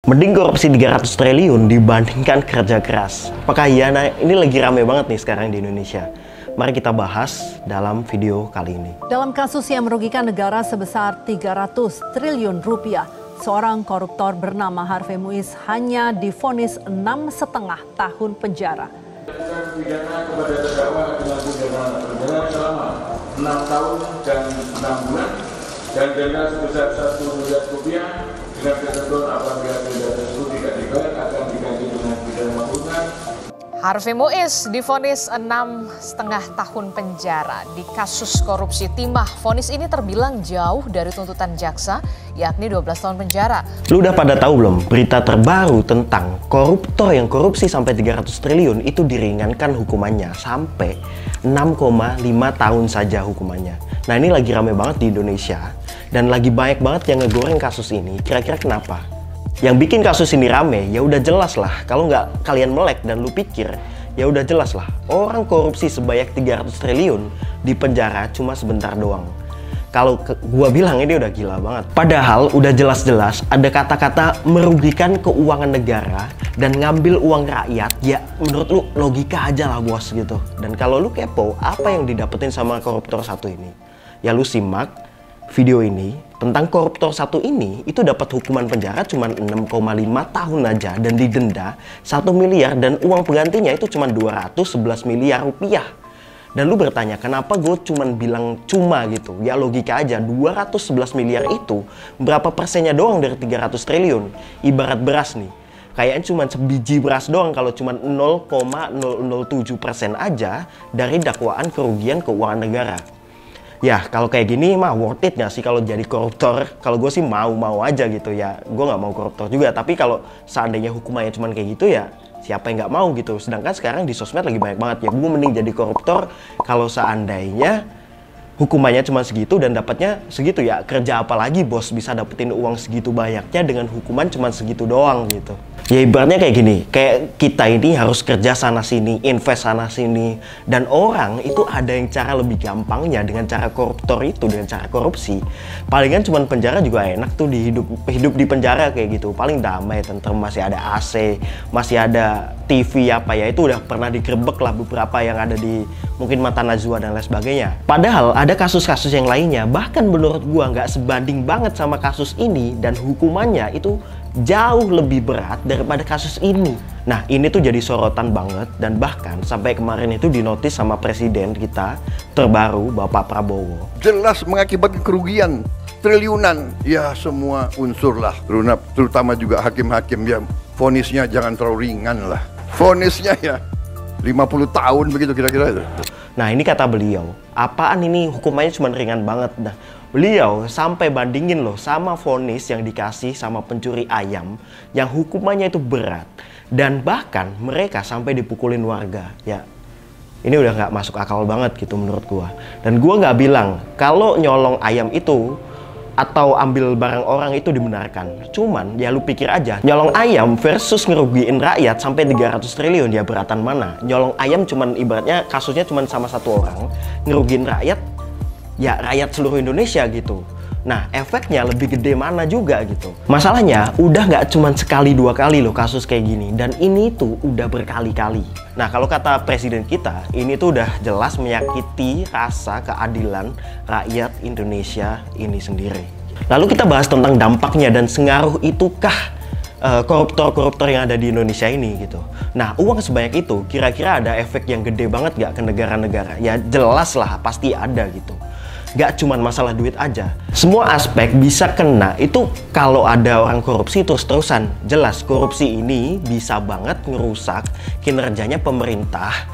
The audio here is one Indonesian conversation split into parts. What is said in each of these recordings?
Mending korupsi 300 triliun dibandingkan kerja keras. Apakah iya? Nah, ini lagi rame banget nih sekarang di Indonesia. Mari kita bahas dalam video kali ini. Dalam kasus yang merugikan negara sebesar 300 triliun rupiah, seorang koruptor bernama Harvey Muiz hanya divonis 6,5 tahun penjara. Pidana kepada terdakwa dengan pidana penjara selama 6 tahun dan 6 bulan dan denda sebesar 1 miliar rupiah dengan ketentuan apabila denda tersebut tidak dibayar akan diganti dengan pidana kurungan. Harvey Muiz divonis 6,5 tahun penjara di kasus korupsi timah. Vonis ini terbilang jauh dari tuntutan jaksa, yakni 12 tahun penjara. Lu udah pada tahu belum berita terbaru tentang koruptor yang korupsi sampai 300 triliun itu diringankan hukumannya sampai 6,5 tahun saja hukumannya. Nah, ini lagi rame banget di Indonesia dan lagi banyak banget yang ngegoreng kasus ini. Kira-kira kenapa? Yang bikin kasus ini rame, ya udah jelas lah. Kalau nggak kalian melek dan lu pikir, ya udah jelas lah. Orang korupsi sebanyak 300 triliun di penjara cuma sebentar doang. Kalau gua bilang ini udah gila banget. Padahal udah jelas-jelas ada kata-kata merugikan keuangan negara dan ngambil uang rakyat. Ya menurut lu logika aja lah bos gitu. Dan kalau lu kepo, apa yang didapetin sama koruptor satu ini? Ya lu simak video ini tentang koruptor satu ini itu dapat hukuman penjara cuma 6,5 tahun aja dan didenda 1 miliar dan uang penggantinya itu cuma 211 miliar rupiah. Dan lu bertanya kenapa gue cuma bilang cuma gitu? Ya logika aja, 211 miliar itu berapa persennya doang dari 300 triliun? Ibarat beras nih, kayaknya cuma sebiji beras doang kalau cuma 0,007% aja dari dakwaan kerugian keuangan negara. Ya kalau kayak gini mah worth it gak sih kalau jadi koruptor? Kalau gue sih mau aja gitu ya. Gue nggak mau koruptor juga. Tapi kalau seandainya hukumannya cuma kayak gitu ya siapa yang nggak mau gitu. Sedangkan sekarang di sosmed lagi banyak banget ya. Gue mending jadi koruptor kalau seandainya hukumannya cuma segitu dan dapatnya segitu ya. Kerja apa lagi bos bisa dapetin uang segitu banyaknya dengan hukuman cuma segitu doang gitu. Ya ibaratnya kayak gini, kayak kita ini harus kerja sana sini, invest sana sini. Dan orang itu ada yang cara lebih gampangnya dengan cara koruptor itu, dengan cara korupsi. Palingan cuman penjara juga enak tuh hidup di penjara kayak gitu. Paling damai, tentrem, masih ada AC, masih ada TV apa ya. Itu udah pernah digerebek lah beberapa yang ada di mungkin Mata Najwa dan lain sebagainya. Padahal ada kasus-kasus yang lainnya, bahkan menurut gua nggak sebanding banget sama kasus ini dan hukumannya itu jauh lebih berat daripada kasus ini. Nah ini tuh jadi sorotan banget dan bahkan sampai kemarin itu dinotis sama presiden kita terbaru Bapak Prabowo. Jelas mengakibatkan kerugian triliunan. Ya semua unsur lah, terutama juga hakim-hakim ya. Vonisnya jangan terlalu ringan lah. Vonisnya ya 50 tahun begitu kira-kira itu. Nah ini kata beliau, apaan ini hukumannya cuma ringan banget. Nah beliau sampai bandingin loh sama vonis yang dikasih sama pencuri ayam yang hukumannya itu berat. Dan bahkan mereka sampai dipukulin warga. Ya ini udah nggak masuk akal banget gitu menurut gua. Dan gua nggak bilang kalau nyolong ayam itu atau ambil barang orang itu dibenarkan. Cuman ya lu pikir aja, nyolong ayam versus ngerugiin rakyat sampai 300 triliun ya beratan mana? Nyolong ayam cuman ibaratnya kasusnya cuman sama satu orang, ngerugiin rakyat ya rakyat seluruh Indonesia gitu. Nah efeknya lebih gede mana juga gitu. Masalahnya udah nggak cuman sekali dua kali loh kasus kayak gini. Dan ini tuh udah berkali-kali. Nah kalau kata presiden kita, ini tuh udah jelas menyakiti rasa keadilan rakyat Indonesia ini sendiri. Lalu kita bahas tentang dampaknya dan sengaruh itukah koruptor-koruptor yang ada di Indonesia ini gitu. Nah uang sebanyak itu kira-kira ada efek yang gede banget gak ke negara-negara? Ya jelas lah pasti ada gitu. Gak cuman masalah duit aja, semua aspek bisa kena itu kalau ada orang korupsi terus-terusan. Jelas korupsi ini bisa banget ngerusak kinerjanya pemerintah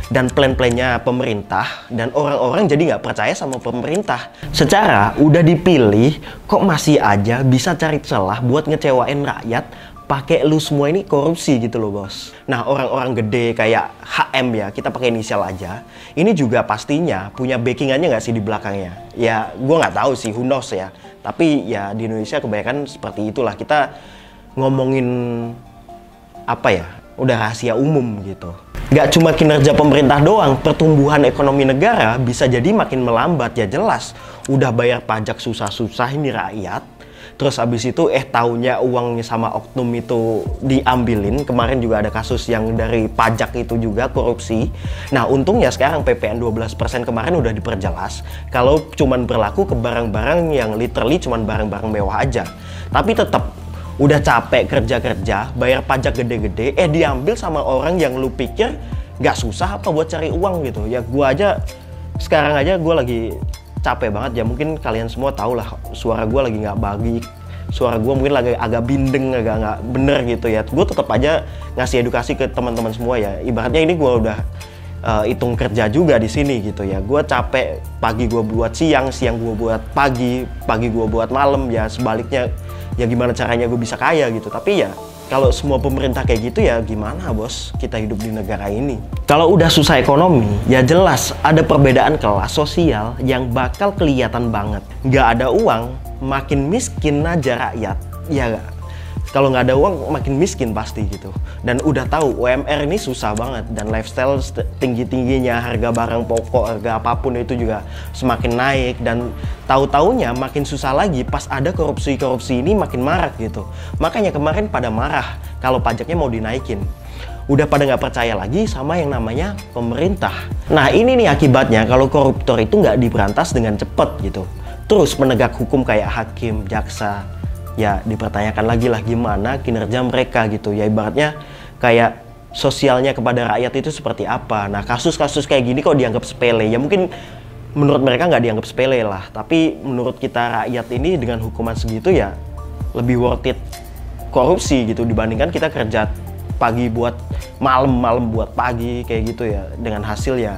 dan plan-plannya pemerintah, dan orang-orang jadi nggak percaya sama pemerintah. Secara udah dipilih kok masih aja bisa cari celah buat ngecewain rakyat. Pakai lu semua ini korupsi gitu loh bos. Nah orang-orang gede kayak HM ya, kita pakai inisial aja. Ini juga pastinya punya backingannya nggak sih di belakangnya? Ya gue nggak tahu sih, who knows ya. Tapi ya di Indonesia kebanyakan seperti itulah. Kita ngomongin apa ya, udah rahasia umum gitu. Nggak cuma kinerja pemerintah doang, pertumbuhan ekonomi negara bisa jadi makin melambat ya jelas. Udah bayar pajak susah-susah ini rakyat. Terus abis itu taunya uangnya sama oknum itu diambilin. Kemarin juga ada kasus yang dari pajak itu juga korupsi. Nah untungnya sekarang PPN 12% kemarin udah diperjelas kalau cuman berlaku ke barang-barang yang literally cuman barang-barang mewah aja. Tapi tetap udah capek kerja-kerja, bayar pajak gede-gede, diambil sama orang yang lu pikir gak susah apa buat cari uang gitu. Ya gua aja, sekarang aja gua lagi capek banget ya, mungkin kalian semua tahu lah suara gue lagi nggak bagi, suara gue mungkin lagi agak bindeng, agak nggak bener gitu ya. Gue tetap aja ngasih edukasi ke teman-teman semua ya. Ibaratnya ini gue udah hitung kerja juga di sini gitu ya. Gue capek, pagi gue buat siang, siang gue buat pagi, pagi gue buat malam ya. Sebaliknya ya gimana caranya gue bisa kaya gitu. Tapi ya kalau semua pemerintah kayak gitu ya gimana bos kita hidup di negara ini. Kalau udah susah ekonomi ya jelas ada perbedaan kelas sosial yang bakal kelihatan banget. Nggak ada uang makin miskin aja rakyat ya gak? Kalau nggak ada uang makin miskin pasti gitu. Dan udah tahu UMR ini susah banget dan lifestyle tinggi-tingginya, harga barang pokok, harga apapun itu juga semakin naik. Dan tahu-taunya makin susah lagi pas ada korupsi-korupsi ini makin marak gitu. Makanya kemarin pada marah kalau pajaknya mau dinaikin. Udah pada nggak percaya lagi sama yang namanya pemerintah. Nah ini nih akibatnya kalau koruptor itu nggak diberantas dengan cepat gitu. Terus penegak hukum kayak hakim, jaksa, ya dipertanyakan lagi lah gimana kinerja mereka gitu ya. Ibaratnya kayak sosialnya kepada rakyat itu seperti apa. Nah kasus-kasus kayak gini kok dianggap sepele ya, mungkin menurut mereka nggak dianggap sepele lah, tapi menurut kita rakyat ini dengan hukuman segitu ya lebih worth it korupsi gitu dibandingkan kita kerja pagi buat malam, malam buat pagi kayak gitu ya. Dengan hasil ya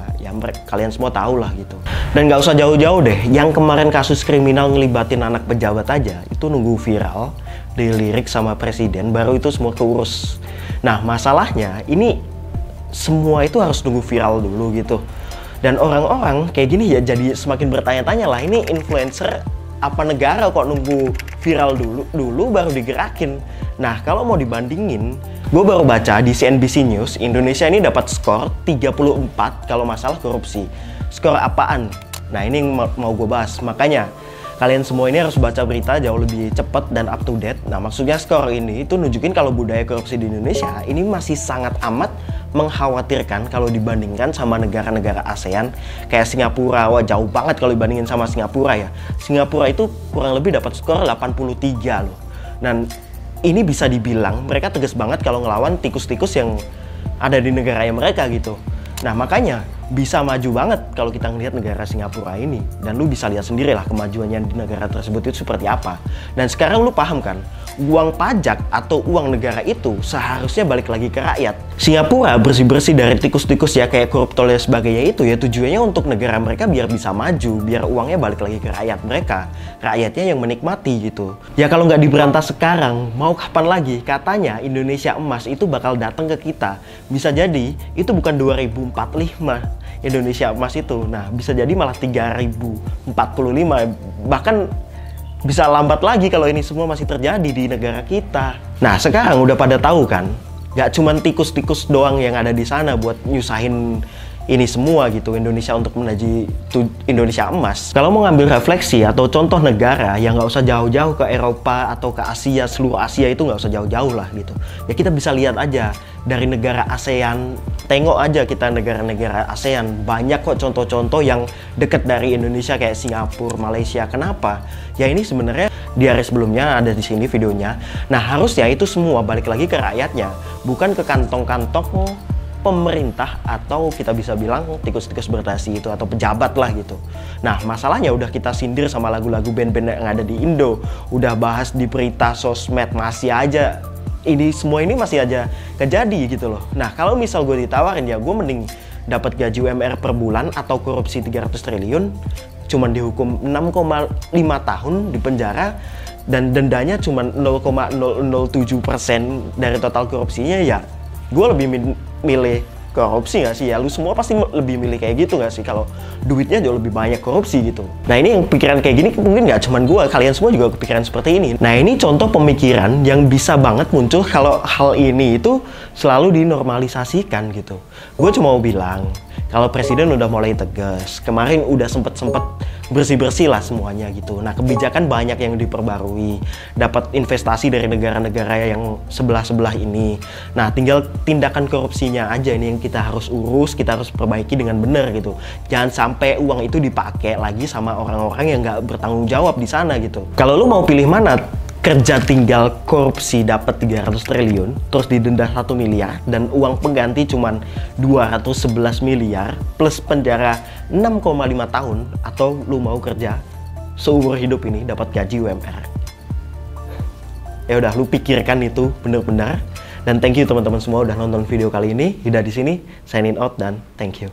kalian semua tahu lah gitu. Dan nggak usah jauh-jauh deh, yang kemarin kasus kriminal ngelibatin anak pejabat aja itu nunggu viral, dilirik sama presiden, baru itu semua keurus. Nah masalahnya ini semua itu harus nunggu viral dulu gitu. Dan orang-orang kayak gini ya jadi semakin bertanya-tanya lah, ini influencer apa negara kok nunggu viral dulu baru digerakin. Nah kalau mau dibandingin, gue baru baca di CNBC News, Indonesia ini dapat skor 34 kalau masalah korupsi. Skor apaan? Nah ini yang mau gue bahas. Makanya kalian semua ini harus baca berita jauh lebih cepat dan up to date. Nah maksudnya skor ini itu nunjukin kalau budaya korupsi di Indonesia ini masih sangat amat mengkhawatirkan kalau dibandingkan sama negara-negara ASEAN kayak Singapura. Wah jauh banget kalau dibandingin sama Singapura ya. Singapura itu kurang lebih dapat skor 83 loh. Dan ini bisa dibilang mereka tegas banget kalau ngelawan tikus-tikus yang ada di negaranya mereka gitu. Nah makanya bisa maju banget kalau kita ngelihat negara Singapura ini. Dan lu bisa lihat sendiri lah kemajuannya di negara tersebut itu seperti apa. Dan sekarang lu paham kan, uang pajak atau uang negara itu seharusnya balik lagi ke rakyat. Singapura bersih-bersih dari tikus-tikus ya kayak koruptor dan sebagainya itu ya tujuannya untuk negara mereka biar bisa maju, biar uangnya balik lagi ke rakyat mereka. Rakyatnya yang menikmati gitu. Ya kalau nggak diberantas sekarang, mau kapan lagi? Katanya Indonesia emas itu bakal datang ke kita. Bisa jadi itu bukan 2045 Indonesia emas itu. Nah bisa jadi malah 3045. Bahkan bisa lambat lagi kalau ini semua masih terjadi di negara kita. Nah sekarang udah pada tahu kan, gak cuman tikus-tikus doang yang ada di sana buat nyusahin ini semua gitu Indonesia untuk menuju Indonesia emas. Kalau mau ngambil refleksi atau contoh negara yang nggak usah jauh-jauh ke Eropa atau ke Asia, seluruh Asia itu nggak usah jauh-jauh lah gitu. Ya kita bisa lihat aja dari negara ASEAN, tengok aja kita negara-negara ASEAN, banyak kok contoh-contoh yang deket dari Indonesia kayak Singapura, Malaysia. Kenapa? Ya ini sebenarnya di hari sebelumnya ada di sini videonya. Nah harusnya itu semua balik lagi ke rakyatnya, bukan ke kantong-kantong pemerintah atau kita bisa bilang tikus-tikus berdasi itu atau pejabat lah gitu. Nah masalahnya udah kita sindir sama lagu-lagu band-band yang ada di Indo, udah bahas di berita sosmed, masih aja ini semua ini masih aja kejadi gitu loh. Nah kalau misal gue ditawarin ya gue mending dapat gaji UMR per bulan atau korupsi 300 triliun cuman dihukum 6,5 tahun di penjara dan dendanya cuman 0,007% dari total korupsinya, ya gue lebih milih korupsi gak sih? Ya lu semua pasti lebih milih kayak gitu gak sih? Kalau duitnya jauh lebih banyak korupsi gitu. Nah ini yang pikiran kayak gini mungkin gak cuman gue, kalian semua juga kepikiran seperti ini. Nah ini contoh pemikiran yang bisa banget muncul kalau hal ini itu selalu dinormalisasikan gitu. Gue cuma mau bilang kalau presiden udah mulai tegas, kemarin udah sempet bersih-bersih lah semuanya gitu. Nah, kebijakan banyak yang diperbarui, dapat investasi dari negara-negara yang sebelah-sebelah ini. Nah, tinggal tindakan korupsinya aja ini yang kita harus urus, kita harus perbaiki dengan benar gitu. Jangan sampai uang itu dipakai lagi sama orang-orang yang nggak bertanggung jawab di sana gitu. Kalau lu mau pilih mana? Kerja tinggal korupsi dapat 300 triliun, terus didenda 1 miliar, dan uang pengganti cuman 211 miliar, plus penjara 6,5 tahun, atau lu mau kerja seumur hidup ini dapat gaji UMR. Ya udah, lu pikirkan itu bener-bener. Dan thank you teman-teman semua udah nonton video kali ini. Yuda di sini, signing out dan thank you.